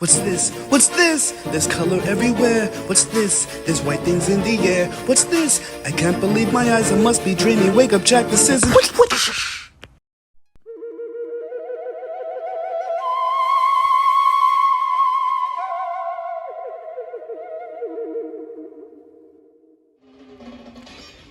What's this? What's this? There's color everywhere. What's this? There's white things in the air. What's this? I can't believe my eyes. I must be dreaming. Wake up, Jack. This isn't. What?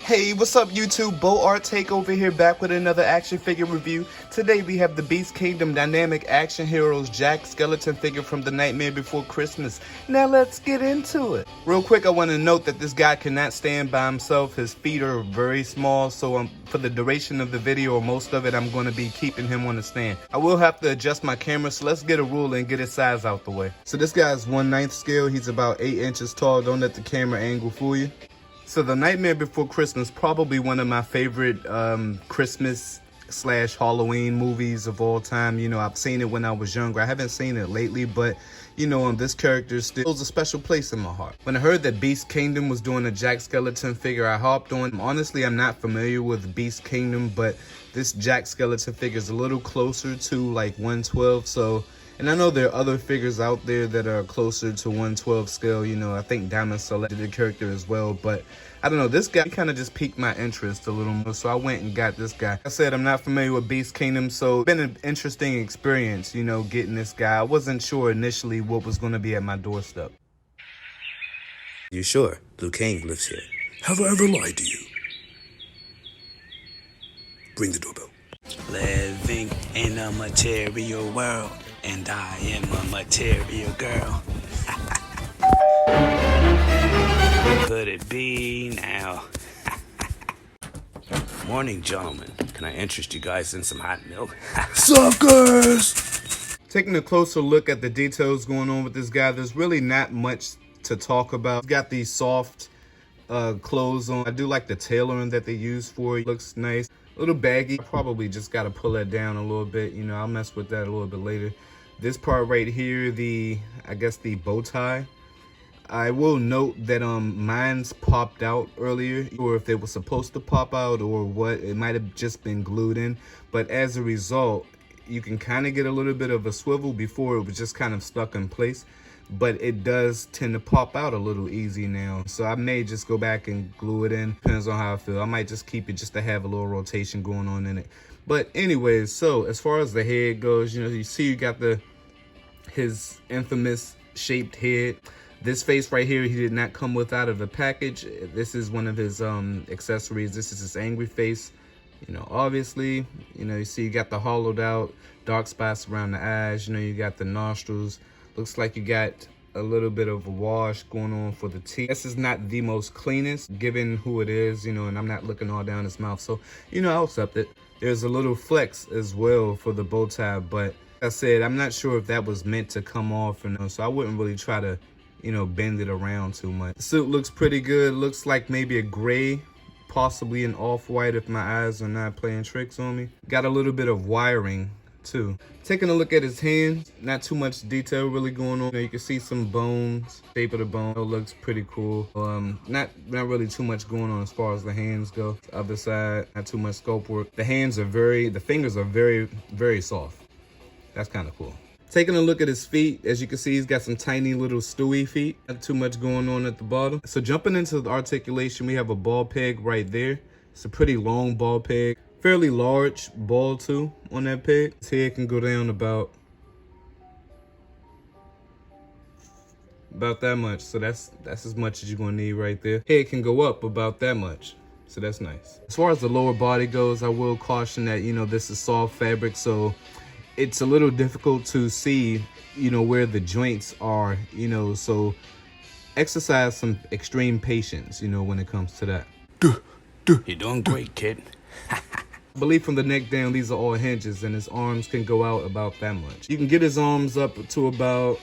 Hey, what's up YouTube? Bo Art Takeover here, back with another action figure review. Today we have the Beast Kingdom Dynamic Action Heroes Jack Skellington figure from The Nightmare Before Christmas. Now let's get into it. Real quick, I want to note that this guy cannot stand by himself. His feet are very small, so for the duration of the video, or most of it, I'm going to be keeping him on the stand. I will have to adjust my camera, so let's get a ruler and get his size out the way. So this guy's 1/9 scale. He's about 8 inches tall. Don't let the camera angle fool you. So The Nightmare Before Christmas, probably one of my favorite Christmas / Halloween movies of all time. You know, I've seen it when I was younger. I haven't seen it lately, but you know, this character still holds a special place in my heart. When I heard that Beast Kingdom was doing a Jack Skellington figure, I hopped on. Honestly, I'm not familiar with Beast Kingdom, but this Jack Skellington figure is a little closer to like 1/12, so. And I know there are other figures out there that are closer to 1/12 scale. You know, I think Diamond selected the character as well. But I don't know, this guy kind of just piqued my interest a little more. So I went and got this guy. Like I said, I'm not familiar with Beast Kingdom, so it's been an interesting experience, you know, getting this guy. I wasn't sure initially what was going to be at my doorstep. You sure Liu Kang lives here? Have I ever lied to you? Ring the doorbell. Living in a material world, and I am a material girl. Could it be now? Morning, gentlemen. Can I interest you guys in some hot milk? Suckers! Taking a closer look at the details going on with this guy, there's really not much to talk about. He's got these soft clothes on. I do like the tailoring that they use for it. Looks nice. A little baggy. Probably just got to pull that down a little bit. You know, I'll mess with that a little bit later. This part right here, I guess the bow tie. I will note that mine's popped out earlier, or if they were supposed to pop out or what, it might have just been glued in. But as a result, you can kind of get a little bit of a swivel. Before it was just kind of stuck in place, but it does tend to pop out a little easy now. So I may just go back and glue it in. Depends on how I feel. I might just keep it just to have a little rotation going on in it. But anyways, so as far as the head goes, you know, you see you got his infamous shaped head. This face right here, he did not come with out of the package. This is one of his accessories. This is his angry face. You know, obviously, you know, you see you got the hollowed out dark spots around the eyes. You know, you got the nostrils. Looks like you got a little bit of a wash going on for the teeth. This is not the most cleanest, given who it is, you know, and I'm not looking all down his mouth. So, you know, I'll accept it. There's a little flex as well for the bow tie, but like I said, I'm not sure if that was meant to come off, you know, so I wouldn't really try to, you know, bend it around too much. The suit looks pretty good. Looks like maybe a gray, possibly an off-white if my eyes are not playing tricks on me. Got a little bit of wiring too. Taking a look at his hands, not too much detail really going on. You can see some bones, shape of the bone. It looks pretty cool. Not really too much going on as far as the hands go. The other side, not too much sculpt work. The fingers are very, very soft. That's kind of cool. Taking a look at his feet, as you can see, he's got some tiny little Stewie feet. Not too much going on at the bottom. So jumping into the articulation, we have a ball peg right there. It's a pretty long ball peg. Fairly large ball too on that peg. His head can go down about that much. So that's as much as you're gonna need right there. Head can go up about that much. So that's nice. As far as the lower body goes, I will caution that, you know, this is soft fabric, so it's a little difficult to see, you know, where the joints are, you know, so exercise some extreme patience, you know, when it comes to that. You're doing great, kid. I believe from the neck down, these are all hinges, and his arms can go out about that much. You can get his arms up to about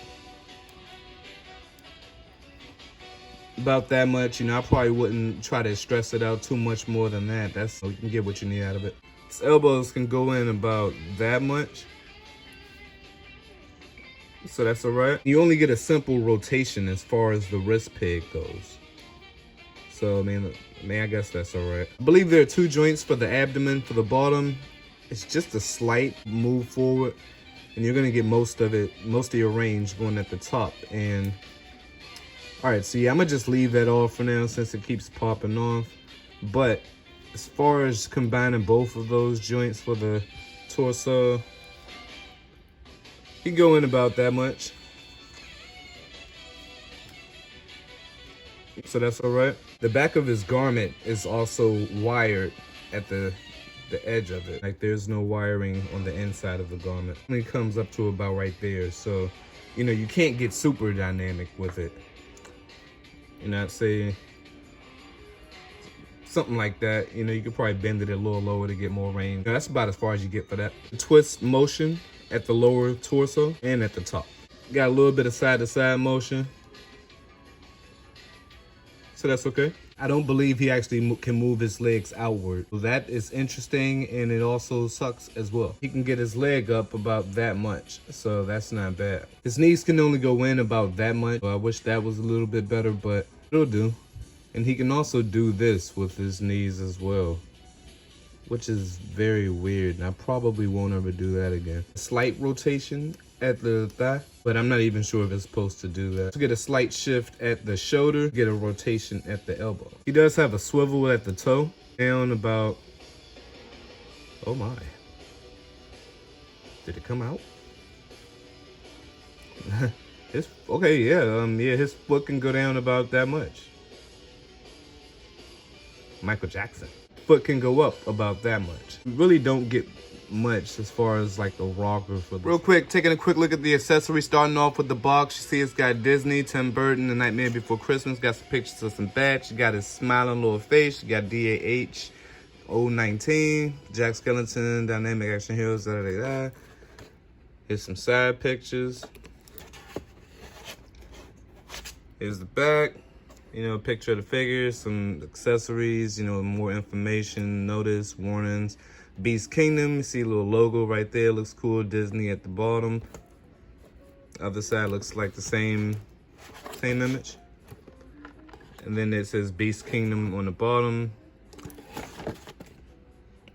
that much. You know, I probably wouldn't try to stress it out too much more than that. That's so you can get what you need out of it. His elbows can go in about that much. So that's all right. You only get a simple rotation as far as the wrist peg goes. So, I mean, I guess that's all right. I believe there are 2 joints for the abdomen. For the bottom, it's just a slight move forward. and you're gonna get most of your range going at the top. And all right, so yeah, I'm gonna just leave that off for now since it keeps popping off. But as far as combining both of those joints for the torso, you go in about that much. So that's all right. The back of his garment is also wired at the edge of it. Like there's no wiring on the inside of the garment. It only comes up to about right there. So, you know, you can't get super dynamic with it. You know, I'd say something like that. You know, you could probably bend it a little lower to get more range. That's about as far as you get for that. Twist motion at the lower torso and at the top. Got a little bit of side to side motion. So that's okay. I don't believe he actually can move his legs outward. So that is interesting, and it also sucks as well. He can get his leg up about that much, so that's not bad. His knees can only go in about that much. So I wish that was a little bit better, but it'll do. And he can also do this with his knees as well, which is very weird, and I probably won't ever do that again. Slight rotation at the thigh, but I'm not even sure if it's supposed to do that. To get a slight shift at the shoulder, get a rotation at the elbow. He does have a swivel at the toe, down about, oh my. Did it come out? Okay, yeah, his foot can go down about that much. Michael Jackson. Foot can go up about that much. You really don't get much as far as like the rocker for this. Real quick, taking a quick look at the accessory, starting off with the box. You see it's got Disney, Tim Burton, The Nightmare Before Christmas. Got some pictures of some bats. You got his smiling little face. You got DAH 019, Jack Skellington, Dynamic Action Heroes, da da da. Here's some side pictures. Here's the back. You know, a picture of the figures, some accessories, you know, more information, notice, warnings. Beast Kingdom, you see a little logo right there, looks cool. Disney at the bottom. Other side looks like the same image. And then it says Beast Kingdom on the bottom.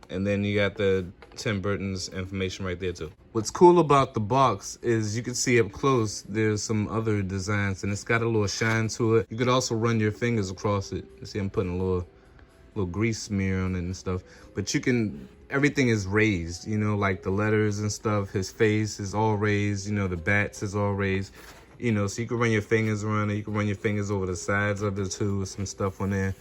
And then you got the Tim Burton's information right there too. What's cool about the box is you can see up close there's some other designs, and it's got a little shine to it. You could also run your fingers across it. You see I'm putting a little grease smear on it and stuff. But you can, everything is raised, you know, like the letters and stuff. His face is all raised, you know, the bats is all raised, you know, so you can run your fingers around it. You can run your fingers over the sides of it too with some stuff on there.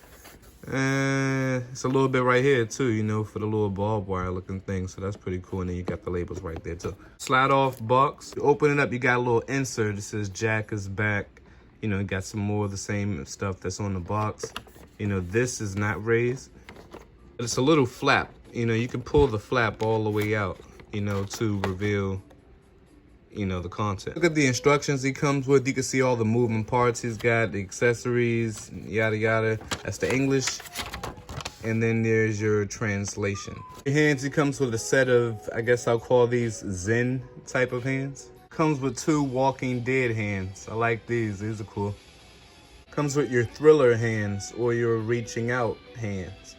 And it's a little bit right here too, you know, for the little barbed wire looking thing. So that's pretty cool. And then you got the labels right there too. Slide off box. You open it up, you got a little insert. It says Jack is back. You know, you got some more of the same stuff that's on the box. You know, this is not raised. It's a little flap. You know, you can pull the flap all the way out, you know, to reveal, you know, the content. Look at the instructions he comes with. You can see all the moving parts he's got, the accessories, yada yada. That's the English. And then there's your translation. Your hands, he comes with a set of, I guess I'll call these Zen type of hands. Comes with 2 Walking Dead hands. I like these. These are cool. Comes with your Thriller hands or your Reaching Out hands.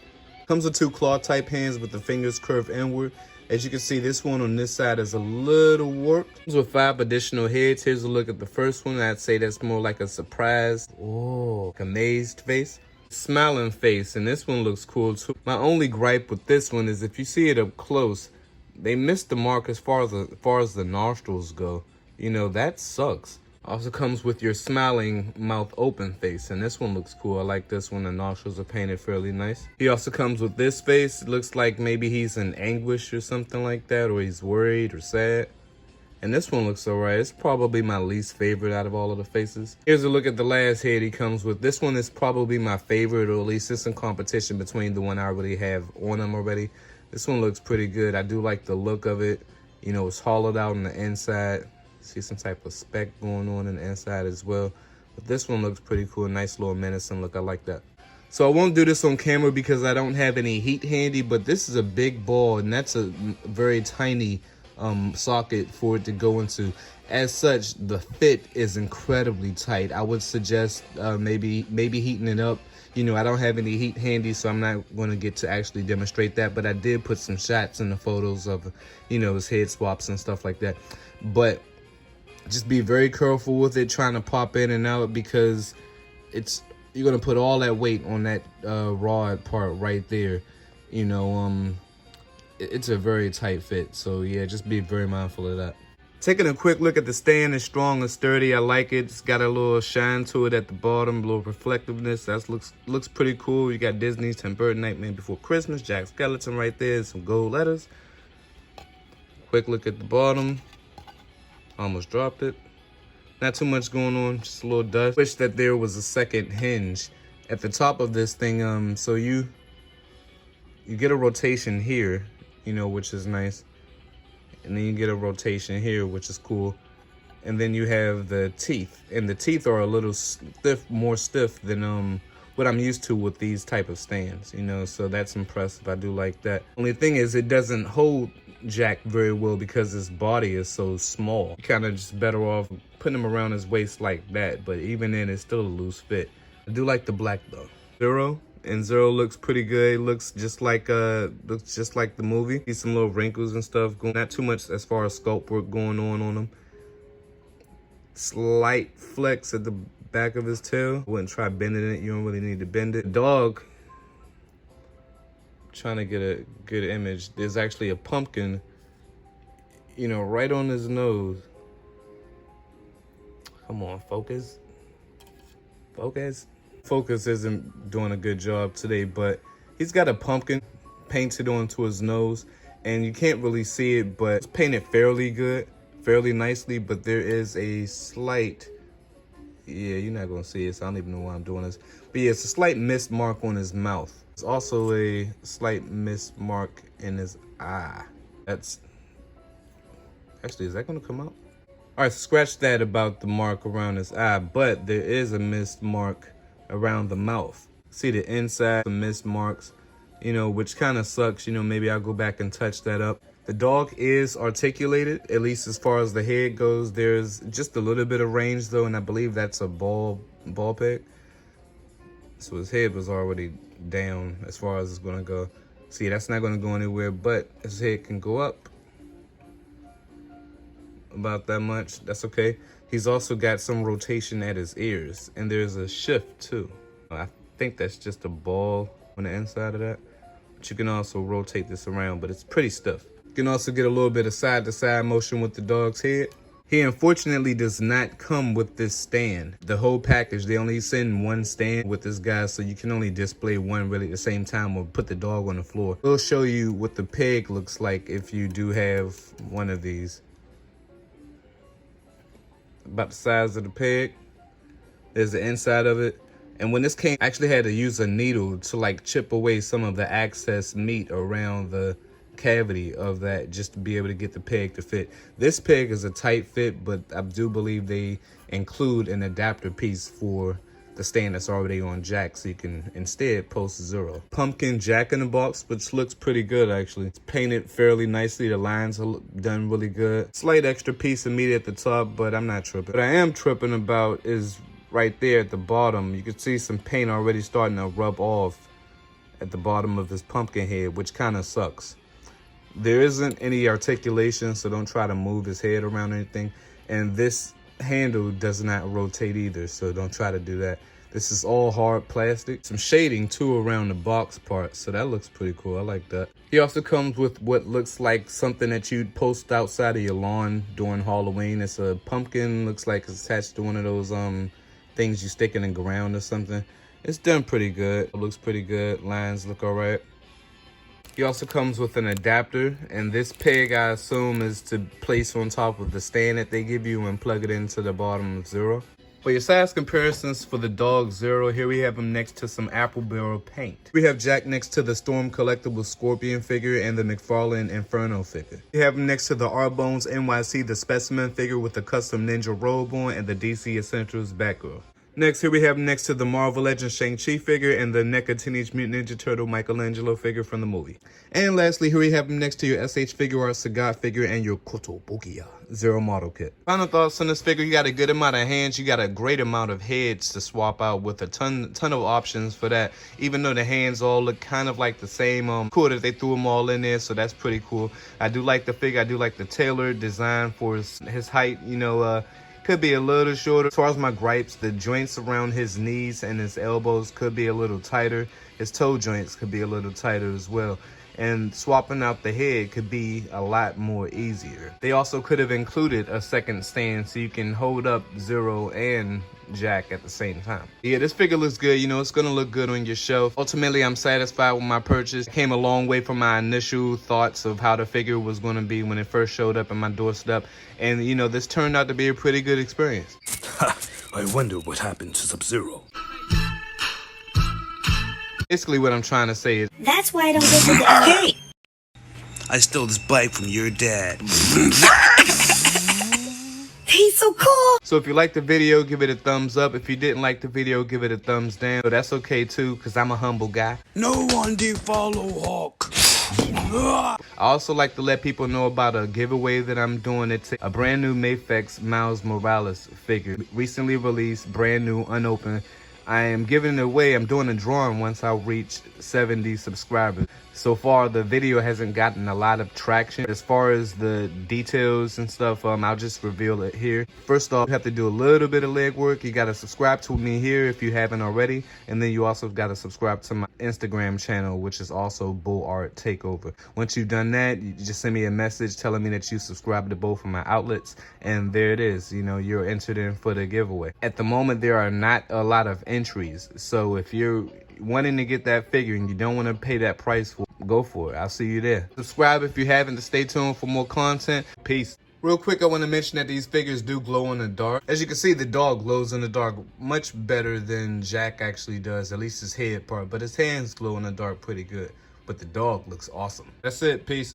Comes with 2 claw type hands with the fingers curved inward. As you can see, this one on this side is a little warped. Comes with 5 additional heads. Here's a look at the first one. I'd say that's more like a surprised, like amazed face. Smiling face, and this one looks cool too. My only gripe with this one is if you see it up close, they missed the mark as far as the nostrils go. You know, that sucks. Also comes with your smiling mouth open face, and this one looks cool. I like this one. The nostrils are painted fairly nice. He also comes with this face. It looks like maybe he's in anguish or something like that, or he's worried or sad. And this one looks alright. It's probably my least favorite out of all of the faces. Here's a look at the last head he comes with. This one is probably my favorite, or at least it's in competition between the one I already have on him already. This one looks pretty good. I do like the look of it. You know, it's hollowed out on the inside. See some type of speck going on in the inside as well. But this one looks pretty cool. Nice little menacing look. I like that. So I won't do this on camera because I don't have any heat handy, but this is a big ball, and that's a very tiny socket for it to go into. As such, the fit is incredibly tight. I would suggest maybe heating it up, You know, I don't have any heat handy, so I'm not going to get to actually demonstrate that. But I did put some shots in the photos of, you know, his head swaps and stuff like that. But just be very careful with it, trying to pop in and out, because you're going to put all that weight on that rod part right there. You know, it's a very tight fit. So yeah, just be very mindful of that. Taking a quick look at the stand, it's strong and sturdy. I like it. It's got a little shine to it at the bottom, a little reflectiveness. That looks pretty cool. You got Disney's Tim Burton Nightmare Before Christmas, Jack Skellington right there, and some gold letters. Quick look at the bottom. Almost dropped it. Not too much going on, just a little dust. Wish that there was a second hinge at the top of this thing. So you get a rotation here, you know, which is nice. And then you get a rotation here, which is cool. And then you have the teeth, and the teeth are a little stiff, more stiff than what I'm used to with these type of stands, you know, so that's impressive. I do like that. Only thing is, it doesn't hold Jack very well because his body is so small. You're kind of just better off putting him around his waist like that, but even then, it's still a loose fit. I do like the black though. Zero. And Zero looks pretty good. Looks just like the movie. See some little wrinkles and stuff going. Not too much as far as sculpt work going on him. Slight flex at the back of his tail. Wouldn't try bending it. You don't really need to bend it. The dog, trying to get a good image. There's actually a pumpkin, you know, right on his nose. Come on, focus. Focus. Focus isn't doing a good job today, but he's got a pumpkin painted onto his nose, and you can't really see it, but it's painted fairly good, fairly nicely, but there is a slight, yeah, you're not gonna see it, so I don't even know why I'm doing this, but yeah, it's a slight missed mark on his mouth. There's also a slight missed mark in his eye. That's, actually, is that gonna come out? All right, scratch that about the mark around his eye, but there is a missed mark around the mouth. See the inside, the missed marks, you know, which kind of sucks. You know, maybe I'll go back and touch that up. The dog is articulated, at least as far as the head goes. There's just a little bit of range though, and I believe that's a ball peg. So his head was already down as far as it's gonna go. See, that's not gonna go anywhere, but his head can go up about that much. That's okay. He's also got some rotation at his ears, and there's a shift too. I think that's just a ball on the inside of that. But you can also rotate this around, but it's pretty stiff. You can also get a little bit of side-to-side motion with the dog's head. He unfortunately does not come with this stand. The whole package, they only send one stand with this guy, so you can only display one really at the same time or put the dog on the floor. We'll show you what the peg looks like if you do have one of these. About the size of the peg. There's the inside of it. And when this came, I actually had to use a needle to like chip away some of the excess meat around the cavity of that, just to be able to get the peg to fit. This peg is a tight fit, but I do believe they include an adapter piece for the stand that's already on Jack, so you can instead post Zero. Pumpkin Jack in the Box, which looks pretty good actually. It's painted fairly nicely. The lines are done really good. Slight extra piece of meat at the top, but I'm not tripping. What I am tripping about is right there at the bottom. You can see some paint already starting to rub off at the bottom of this pumpkin head, which kind of sucks. There isn't any articulation, so don't try to move his head around or anything. And this handle does not rotate either, so don't try to do that. This is all hard plastic. Some shading too around the box part, so that looks pretty cool. I like that. He also comes with what looks like something that you'd post outside of your lawn during Halloween. It's a pumpkin, looks like it's attached to one of those things you stick in the ground or something. It's done pretty good. It looks pretty good. Lines look all right. He also comes with an adapter, and this peg I assume is to place on top of the stand that they give you and plug it into the bottom of Zero. For your size comparisons for the dog Zero, here we have him next to some apple barrel paint. We have Jack next to the Storm Collectible Scorpion figure and the McFarlane Inferno figure. We have him next to the Arbones NYC, the Specimen figure with the custom ninja robe on, and the DC Essentials Batgirl. Next, here we have next to the Marvel Legends Shang-Chi figure and the NECA Teenage Mutant Ninja Turtle Michelangelo figure from the movie. And lastly, here we have next to your SH Figure Art Sagat figure and your Kotobukiya Zero model kit. Final thoughts on this figure: you got a good amount of hands, you got a great amount of heads to swap out with a ton of options for that. Even though the hands all look kind of like the same, cool that they threw them all in there, so that's pretty cool. I do like the figure. I do like the tailored design for his height. You know, could be a little shorter. As far as my gripes, the joints around his knees and his elbows could be a little tighter. His toe joints could be a little tighter as well. And swapping out the head could be a lot more easier. They also could have included a second stand so you can hold up Zero and Jack at the same time. Yeah, this figure looks good. You know, it's gonna look good on your shelf. Ultimately, I'm satisfied with my purchase. Came a long way from my initial thoughts of how the figure was gonna be when it first showed up in my doorstep. And you know, this turned out to be a pretty good experience. I wonder what happened to Sub-Zero. Basically what I'm trying to say is, that's why I don't get to the Hey! I stole this bike from your dad. He's so cool! so if you liked the video, give it a thumbs up. If you didn't like the video, give it a thumbs down. But that's okay too, because I'm a humble guy. No one did follow Hawk. I also like to let people know about a giveaway that I'm doing. It's a brand new Mayfex Miles Morales figure. Recently released, brand new, unopened. I am giving it away. I'm doing a drawing once I reach 70 subscribers. So far, the video hasn't gotten a lot of traction. As far as the details and stuff, I'll just reveal it here. First off, you have to do a little bit of legwork. You got to subscribe to me here if you haven't already. And then you also got to subscribe to my Instagram channel, which is also Bull Art Takeover. Once you've done that, you just send me a message telling me that you subscribe to both of my outlets. And there it is. You know, you're entered in for the giveaway. At the moment, there are not a lot of entries. So if you're wanting to get that figure and you don't want to pay that price for it, go for it. I'll see you there. Subscribe if you haven't to stay tuned for more content. Peace. Real quick, I want to mention that these figures do glow in the dark. As you can see, the dog glows in the dark much better than Jack actually does, at least his head part. But his hands glow in the dark pretty good. But the dog looks awesome. That's it. Peace.